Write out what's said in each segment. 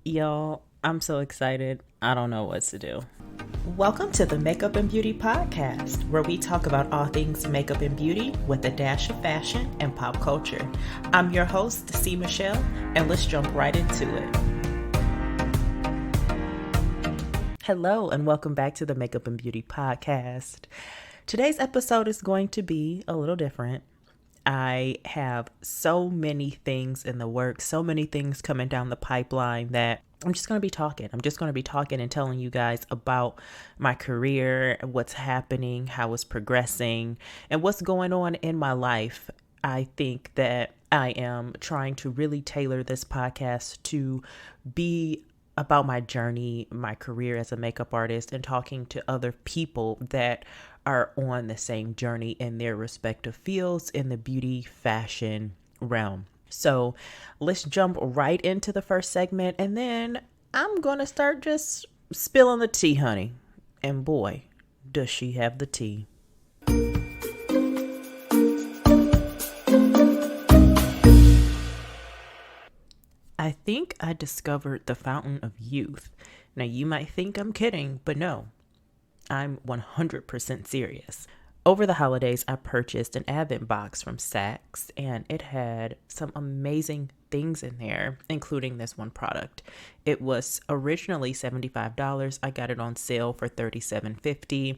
Y'all, I'm so excited. I don't know what to do. Welcome to the Makeup and Beauty Podcast, where we talk about all things makeup and beauty with a dash of fashion and pop culture. I'm your host, Cmichellestyles, and let's jump right into it. Hello, and welcome back to the Makeup and Beauty Podcast. Today's episode is going to be a little different. I have so many things in the works, so many things coming down the pipeline that I'm just going to be talking. I'm just going to be talking and telling you guys about my career, what's happening, how it's progressing, and what's going on in my life. I think that I am trying to really tailor this podcast to be about my journey, my career as a makeup artist, and talking to other people that are on the same journey in their respective fields in the beauty fashion realm. So let's jump right into the first segment, and then I'm going to start just spilling the tea, honey. And boy, does she have the tea. I think I discovered the fountain of youth. Now, you might think I'm kidding, but no, I'm 100% serious. Over the holidays, I purchased an Advent box from Saks, and it had some amazing things in there, including this one product. It was originally $75. I got it on sale for $37.50,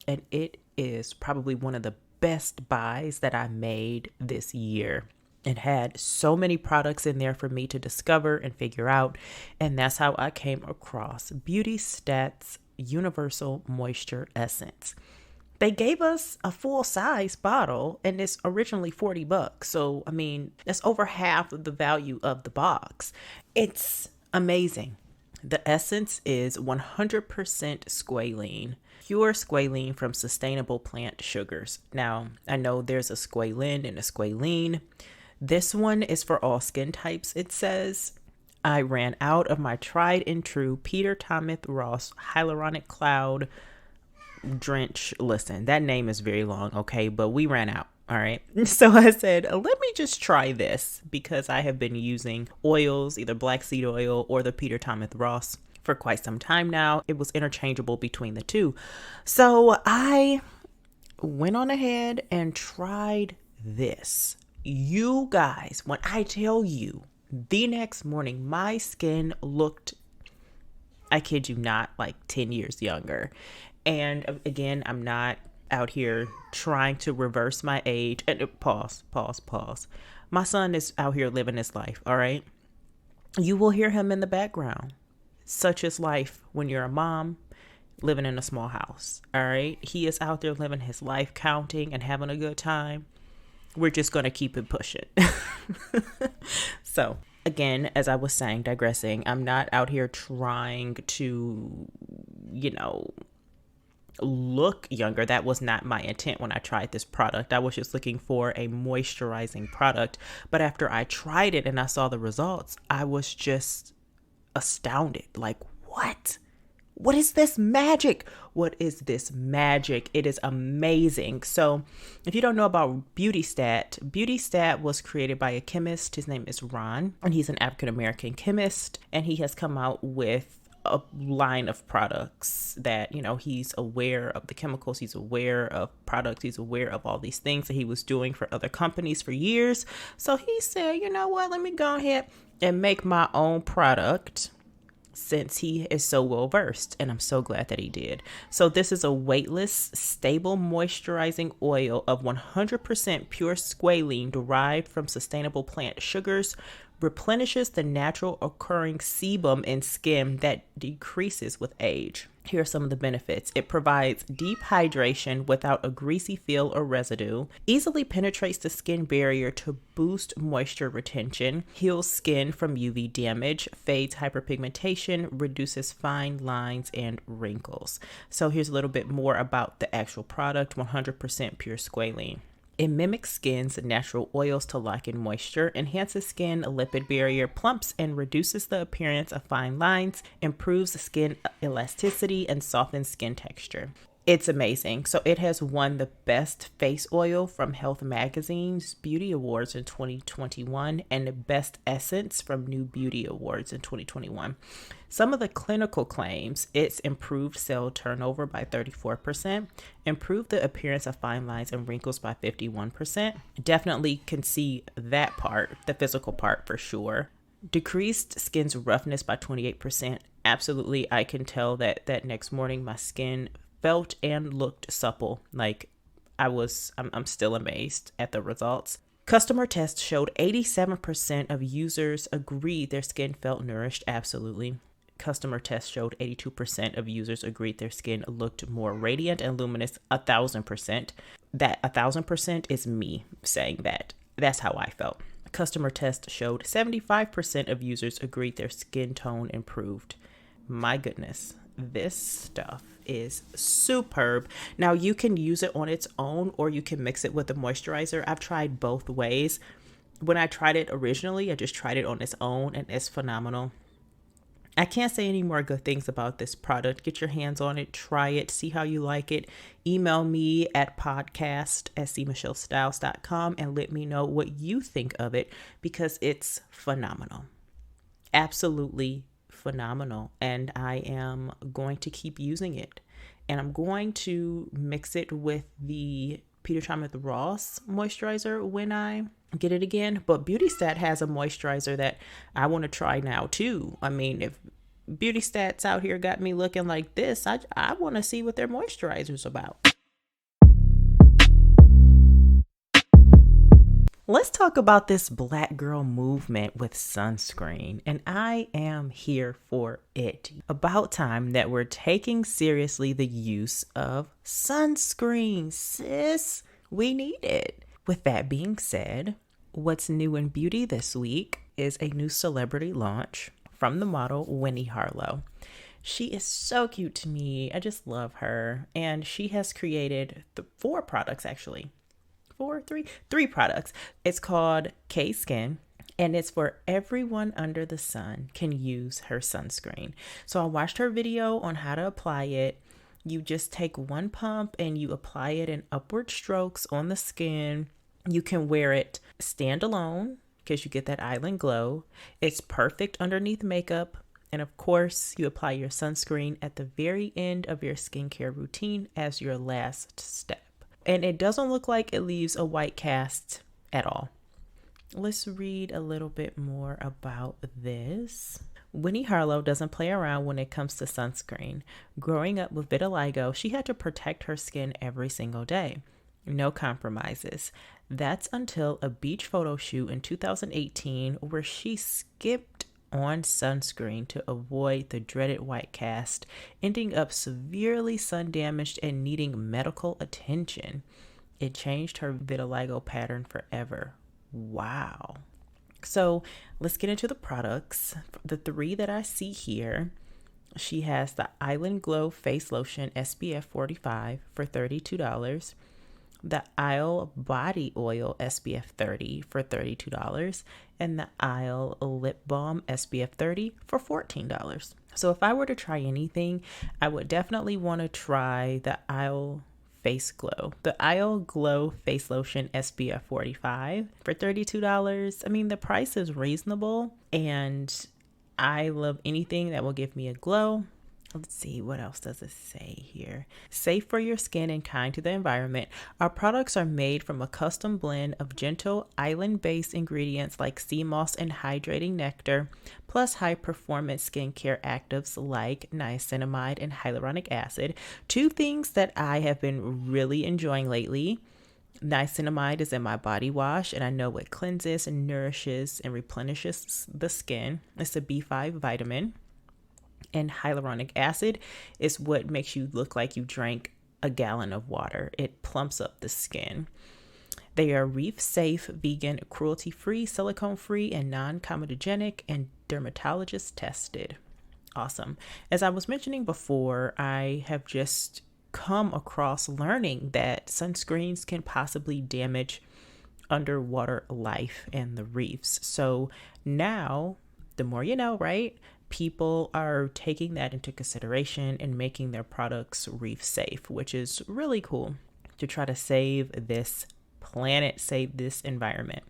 and it is probably one of the best buys that I made this year. It had so many products in there for me to discover and figure out, and that's how I came across Beauty Stats Universal Moisture Essence. They gave us a full size bottle, and it's originally $40. So, I mean, that's over half of the value of the box. It's amazing. The essence is 100% squalene, pure squalene from sustainable plant sugars. Now, I know there's a squalene and a squalene. This one is for all skin types, it says. I ran out of my tried and true Peter Thomas Ross Hyaluronic Cloud Drench. Listen, that name is very long, okay, but we ran out. All right. So I said, let me just try this because I have been using oils, either black seed oil or the Peter Thomas Ross for quite some time now. It was interchangeable between the two. So I went on ahead and tried this. You guys, when I tell you, the next morning, my skin looked, I kid you not, like 10 years younger. And again, I'm not out here trying to reverse my age. And pause. My son is out here living his life, all right? You will hear him in the background. Such is life when you're a mom living in a small house, all right? He is out there living his life, counting and having a good time. We're just going to keep it pushing. So, again, as I was saying, digressing, I'm not out here trying to, look younger. That was not my intent when I tried this product. I was just looking for a moisturizing product. But after I tried it and I saw the results, I was just astounded. Like, what? What is this magic? What is this magic? It is amazing. So if you don't know about Beauty Stat was created by a chemist. His name is Ron, and he's an African-American chemist, and he has come out with a line of products that, he's aware of the chemicals, he's aware of products, he's aware of all these things that he was doing for other companies for years. So he said, you know what, let me go ahead and make my own product, since he is so well versed, and I'm so glad that he did. So this is a weightless, stable moisturizing oil of 100% pure squalene derived from sustainable plant sugars, replenishes the natural occurring sebum in skin that decreases with age. Here are some of the benefits. It provides deep hydration without a greasy feel or residue, easily penetrates the skin barrier to boost moisture retention, heals skin from UV damage, fades hyperpigmentation, reduces fine lines and wrinkles. So here's a little bit more about the actual product, 100% pure squalene. It mimics skin's natural oils to lock in moisture, enhances skin lipid barrier, plumps and reduces the appearance of fine lines, improves skin elasticity, and softens skin texture. It's amazing. So it has won the best face oil from Health Magazine's Beauty Awards in 2021 and the best essence from New Beauty Awards in 2021. Some of the clinical claims: it's improved cell turnover by 34%, improved the appearance of fine lines and wrinkles by 51%. Definitely can see that part, the physical part for sure. Decreased skin's roughness by 28%. Absolutely, I can tell that next morning my skin felt and looked supple. Like I'm still amazed at the results. Customer tests showed 87% of users agreed their skin felt nourished. Absolutely. Customer tests showed 82% of users agreed their skin looked more radiant and luminous. 1,000%. That 1,000% is me saying that. That's how I felt. Customer test showed 75% of users agreed their skin tone improved. My goodness, this stuff is superb. Now you can use it on its own or you can mix it with a moisturizer. I've tried both ways. When I tried it originally, I just tried it on its own and it's phenomenal. I can't say any more good things about this product. Get your hands on it, try it, see how you like it. Email me at podcast@Cmichellestyles.com and let me know what you think of it because it's phenomenal. Absolutely phenomenal. And I am going to keep using it. And I'm going to mix it with the Peter Thomas Ross moisturizer when I get it again. But Beauty Stat has a moisturizer that I want to try now too. I mean, if Beauty Stats out here got me looking like this, I want to see what their moisturizer's about. Let's talk about this Black girl movement with sunscreen, and I am here for it. About time that we're taking seriously the use of sunscreen, sis. We need it. With that being said, what's new in beauty this week is a new celebrity launch from the model Winnie Harlow. She is so cute to me. I just love her. And she has created four products, actually. Three products. It's called K Skin, and it's for everyone under the sun can use her sunscreen. So I watched her video on how to apply it. You just take one pump and you apply it in upward strokes on the skin. You can wear it standalone because you get that island glow. It's perfect underneath makeup. And of course, you apply your sunscreen at the very end of your skincare routine as your last step. And it doesn't look like it leaves a white cast at all. Let's read a little bit more about this. Winnie Harlow doesn't play around when it comes to sunscreen. Growing up with vitiligo, she had to protect her skin every single day. No compromises. That's until a beach photo shoot in 2018 where she skipped on sunscreen to avoid the dreaded white cast, ending up severely sun damaged and needing medical attention. It changed her vitiligo pattern forever. Wow. So let's get into the products. The three that I see here, she has the Island Glow Face Lotion SPF 45 for $32. The Isle Body Oil SPF 30 for $32, and the Isle Lip Balm SPF 30 for $14. So if I were to try anything, I would definitely want to try the Isle Face Glow. The Isle Glow Face Lotion SPF 45 for $32. I mean, the price is reasonable, and I love anything that will give me a glow. Let's see, what else does it say here? Safe for your skin and kind to the environment. Our products are made from a custom blend of gentle island-based ingredients like sea moss and hydrating nectar, plus high-performance skincare actives like niacinamide and hyaluronic acid. Two things that I have been really enjoying lately. Niacinamide is in my body wash, and I know it cleanses and nourishes and replenishes the skin. It's a B5 vitamin. And hyaluronic acid is what makes you look like you drank a gallon of water. It plumps up the skin. They are reef-safe, vegan, cruelty-free, silicone-free, and non-comedogenic, and dermatologist tested. Awesome. As I was mentioning before, I have just come across learning that sunscreens can possibly damage underwater life and the reefs. So now, the more you know, right? people are taking that into consideration and making their products reef safe, which is really cool to try to save this planet, save this environment.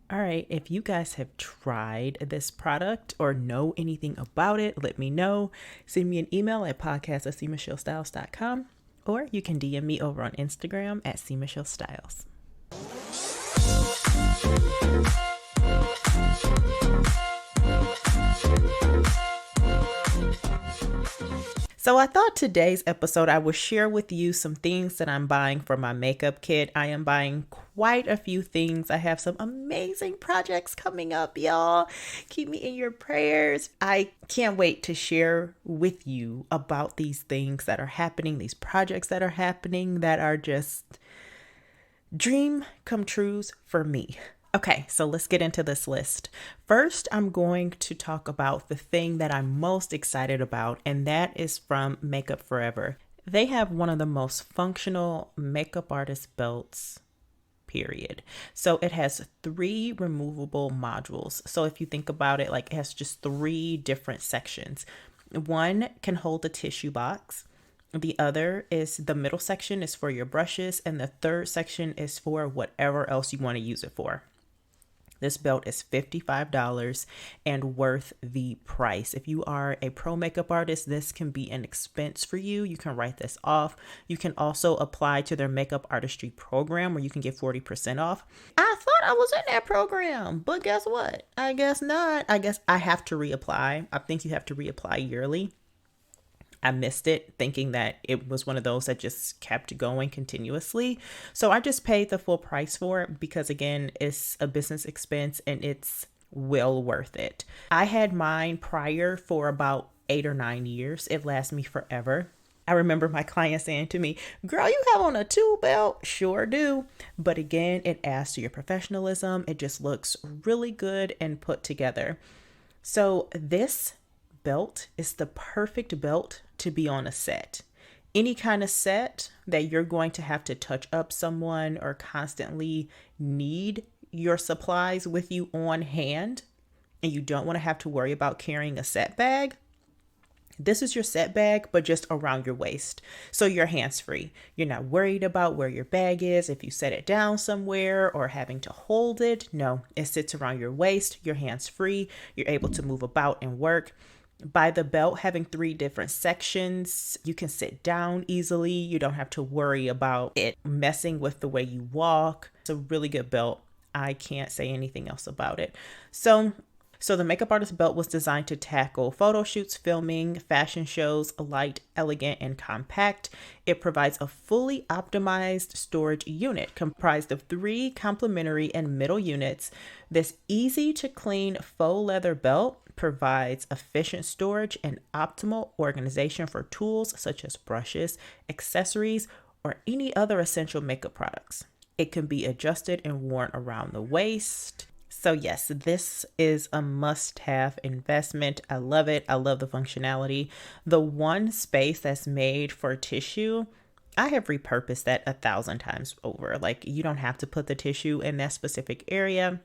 All right, if you guys have tried this product or know anything about it, let me know. Send me an email at podcast@Cmichellestyles.com, or you can DM me over on Instagram at Cmichellestyles. So I thought today's episode I would share with you some things that I'm buying for my makeup kit. I am buying quite a few things. I have some amazing projects coming up, y'all. Keep me in your prayers. I can't wait to share with you about these things that are happening, these projects that are happening that are just dream come trues for me. Okay, so let's get into this list. First, I'm going to talk about the thing that I'm most excited about, and that is from Makeup Forever. They have one of the most functional makeup artist belts, period. So it has 3 removable modules. So if you think about it, like it has just 3 different sections. One can hold a tissue box. The other is the middle section is for your brushes, and the third section is for whatever else you want to use it for. This belt is $55 and worth the price. If you are a pro makeup artist, this can be an expense for you. You can write this off. You can also apply to their makeup artistry program where you can get 40% off. I thought I was in that program, but guess what? I guess not. I guess I have to reapply. I think you have to reapply yearly. I missed it thinking that it was one of those that just kept going continuously. So I just paid the full price for it because, again, it's a business expense and it's well worth it. I had mine prior for about 8 or 9 years. It lasts me forever. I remember my client saying to me, "Girl, you have on a tube belt?" Sure do. But again, it adds to your professionalism. It just looks really good and put together. So this belt is the perfect belt to be on a set. Any kind of set that you're going to have to touch up someone or constantly need your supplies with you on hand, and you don't want to have to worry about carrying a set bag. This is your set bag, but just around your waist. So you're hands-free. You're not worried about where your bag is, if you set it down somewhere or having to hold it. No, it sits around your waist. You're hands-free. You're able to move about and work. By the belt having 3 different sections, you can sit down easily. You don't have to worry about it messing with the way you walk. It's a really good belt. I can't say anything else about it. So the makeup artist belt was designed to tackle photo shoots, filming, fashion shows, light, elegant, and compact. It provides a fully optimized storage unit comprised of 3 complementary and middle units. This easy to clean faux leather belt provides efficient storage and optimal organization for tools such as brushes, accessories, or any other essential makeup products. It can be adjusted and worn around the waist. So yes, this is a must-have investment. I love it. I love the functionality. The one space that's made for tissue, I have repurposed that 1,000 times over. Like, you don't have to put the tissue in that specific area.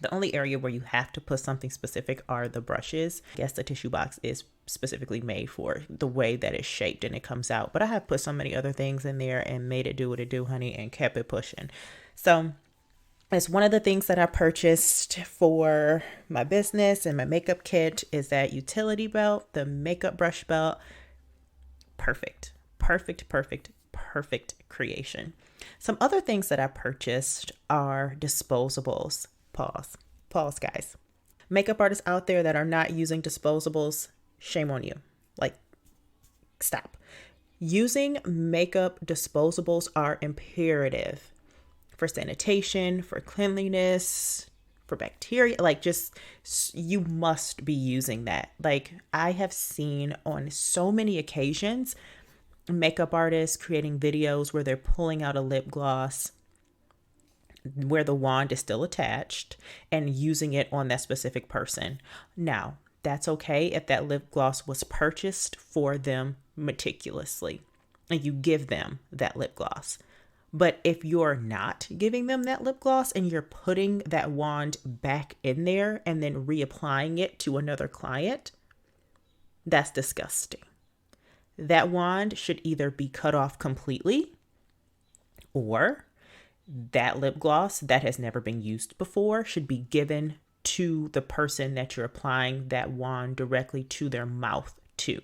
The only area where you have to put something specific are the brushes. I guess the tissue box is specifically made for the way that it's shaped and it comes out. But I have put so many other things in there and made it do what it do, honey, and kept it pushing. So it's one of the things that I purchased for my business and my makeup kit is that utility belt, the makeup brush belt. Perfect, perfect, perfect, perfect creation. Some other things that I purchased are disposables. Pause, guys. Makeup artists out there that are not using disposables, shame on you. Like, stop. Using makeup disposables are imperative for sanitation, for cleanliness, for bacteria. Like, just, you must be using that. Like, I have seen on so many occasions makeup artists creating videos where they're pulling out a lip gloss where the wand is still attached and using it on that specific person. Now, that's okay if that lip gloss was purchased for them meticulously and you give them that lip gloss. But if you're not giving them that lip gloss and you're putting that wand back in there and then reapplying it to another client, that's disgusting. That wand should either be cut off completely, or that lip gloss that has never been used before should be given to the person that you're applying that wand directly to their mouth to.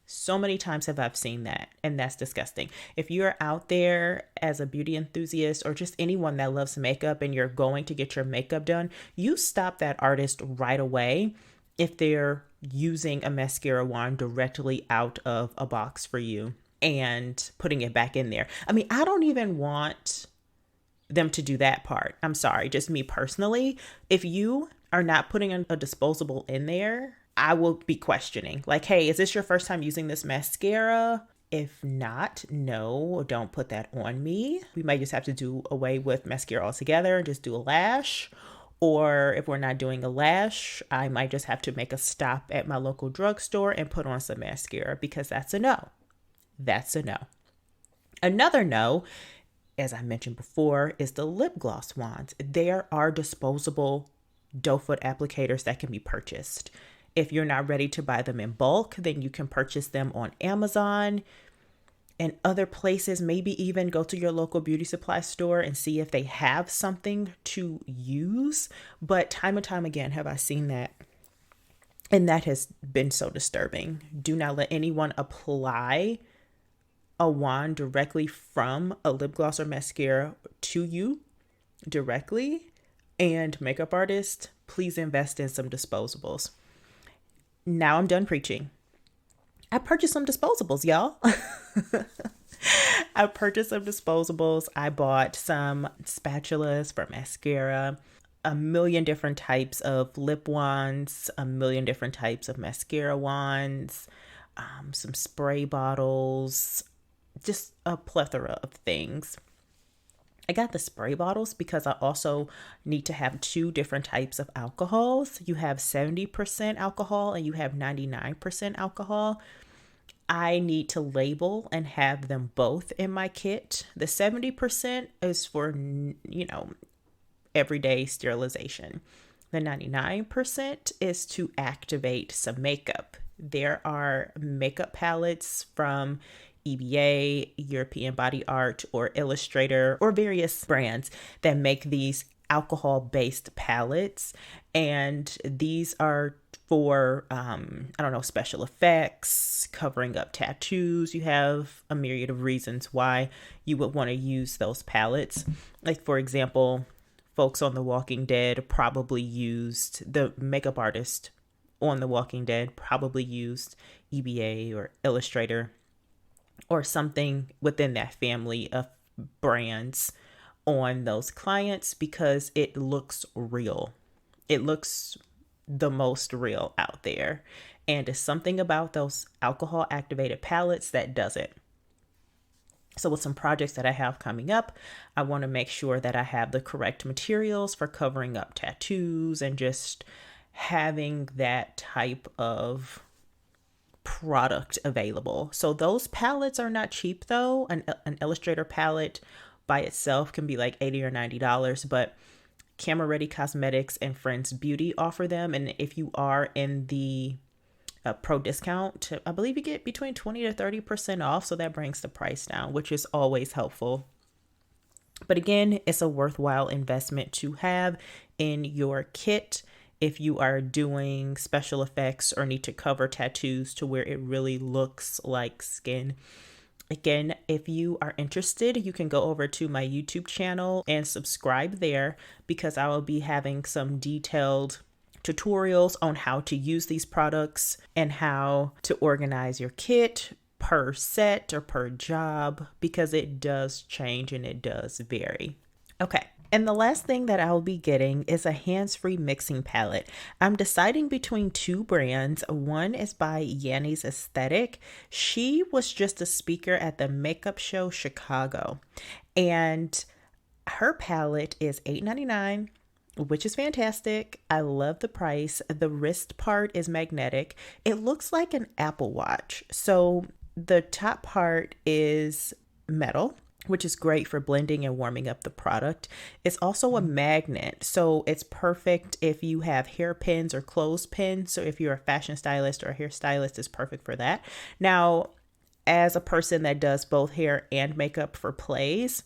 So many times have I seen that, and that's disgusting. If you're out there as a beauty enthusiast or just anyone that loves makeup and you're going to get your makeup done, you stop that artist right away if they're using a mascara wand directly out of a box for you and putting it back in there. I mean, I don't even want them to do that part. I'm sorry, just me personally. If you are not putting a disposable in there, I will be questioning, like, hey, is this your first time using this mascara? If not, no, don't put that on me. We might just have to do away with mascara altogether and just do a lash. Or if we're not doing a lash, I might just have to make a stop at my local drugstore and put on some mascara, because that's a no. That's a no. Another no, as I mentioned before, is the lip gloss wands. There are disposable doe foot applicators that can be purchased. If you're not ready to buy them in bulk, then you can purchase them on Amazon and other places. Maybe even go to your local beauty supply store and see if they have something to use. But time and time again have I seen that. And that has been so disturbing. Do not let anyone apply a wand directly from a lip gloss or mascara to you directly. And makeup artists, please invest in some disposables. Now I'm done preaching. I purchased some disposables, y'all. I purchased some disposables. I bought some spatulas for mascara, a million different types of lip wands, a million different types of mascara wands, some spray bottles, just a plethora of things. I got the spray bottles because I also need to have two different types of alcohols. You have 70% alcohol and you have 99% alcohol. I need to label and have them both in my kit. The 70% is for, everyday sterilization. The 99% is to activate some makeup. There are makeup palettes from EBA, European Body Art, or Illustrator, or various brands that make these alcohol-based palettes. And these are for, special effects, covering up tattoos. You have a myriad of reasons why you would want to use those palettes. Like, for example, folks on The Walking Dead probably used, the makeup artist on The Walking Dead probably used EBA or Illustrator or something within that family of brands on those clients, because it looks real. It looks the most real out there. And it's something about those alcohol activated palettes that does it. So with some projects that I have coming up, I want to make sure that I have the correct materials for covering up tattoos and just having that type of product available. So those palettes are not cheap though. An Illustrator palette by itself can be like $80 or $90, but Camera Ready Cosmetics and Friends Beauty offer them. And if you are in the pro discount, I believe you get between 20 to 30% off. So that brings the price down, which is always helpful. But again, it's a worthwhile investment to have in your kit if you are doing special effects or need to cover tattoos to where it really looks like skin. Again, if you are interested, you can go over to my YouTube channel and subscribe there, because I will be having some detailed tutorials on how to use these products and how to organize your kit per set or per job, because it does change and it does vary. Okay. And the last thing that I'll be getting is a hands-free mixing palette. I'm deciding between two brands. One is by Yanni's Aesthetic. She was just a speaker at the Makeup Show Chicago. And her palette is $8.99, which is fantastic. I love the price. The wrist part is magnetic. It looks like an Apple Watch. So the top part is metal. which is great for blending and warming up the product. It's also a magnet, so it's perfect if you have hairpins or clothespins. So if you're a fashion stylist or a hairstylist, it's perfect for that. Now, as a person that does both hair and makeup for plays,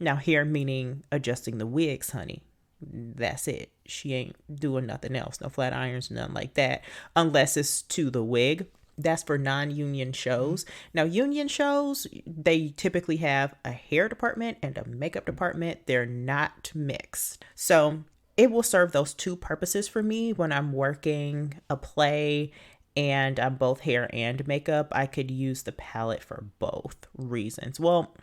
now hair meaning adjusting the wigs, honey. That's it. She ain't doing nothing else. No flat irons, nothing like that, unless it's to the wig. That's for non-union shows. Now, union shows, they typically have a hair department and a makeup department. They're not mixed. So it will serve those two purposes for me when I'm working a play and I'm both hair and makeup. I could use the palette for both reasons. Well,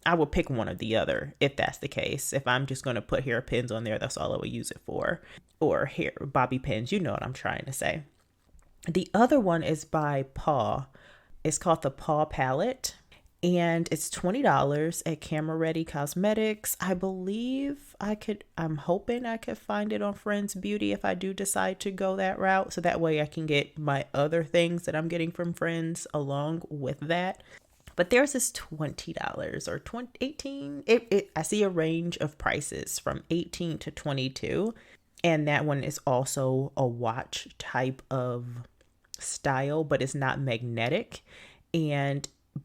I will pick one or the other if that's the case. If I'm just going to put hairpins on there, that's all I would use it for. Or hair bobby pins, you know what I'm trying to say. The other one is by Paw. It's called the Paw palette, and it's $20 at Camera Ready Cosmetics. I believe I'm hoping I could find it on Friends Beauty if I do decide to go that route. So that way I can get my other things that I'm getting from Friends along with that. But there's this $20 or $18. I see a range of prices from $18 to $22. And that one is also a watch type of style, but it's not magnetic,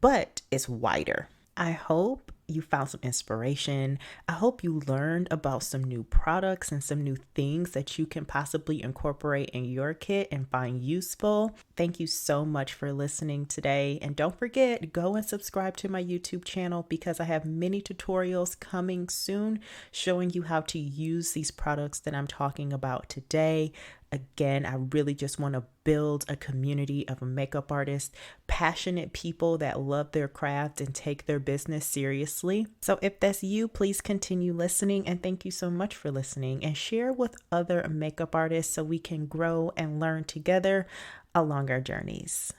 but it's wider. I hope you found some inspiration. I hope you learned about some new products and some new things that you can possibly incorporate in your kit and find useful. Thank you so much for listening today. And don't forget, go and subscribe to my YouTube channel because I have many tutorials coming soon showing you how to use these products that I'm talking about today. Again, I really just want to build a community of makeup artists, passionate people that love their craft and take their business seriously. So if that's you, please continue listening, and thank you so much for listening, and share with other makeup artists so we can grow and learn together along our journeys.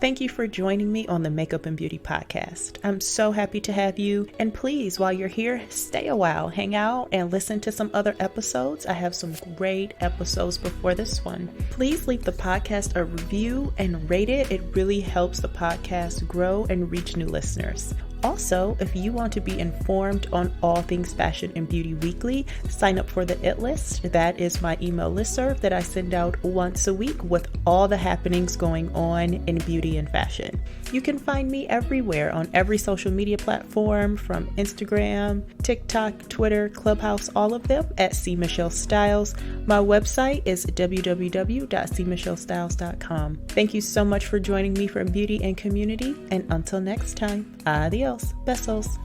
Thank you for joining me on the Makeup and Beauty podcast. I'm so happy to have you. And please, while you're here, stay a while, hang out, and listen to some other episodes. I have some great episodes before this one. Please leave the podcast a review and rate it. It really helps the podcast grow and reach new listeners. Also, if you want to be informed on all things fashion and beauty weekly, sign up for the It List. That is my email listserv that I send out once a week with all the happenings going on in beauty and fashion. You can find me everywhere on every social media platform, from Instagram, TikTok, Twitter, Clubhouse, all of them at Cmichellestyles. My website is www.cmichellestyles.com. Thank you so much for joining me for Beauty and Community, and until next time, adios. Besos.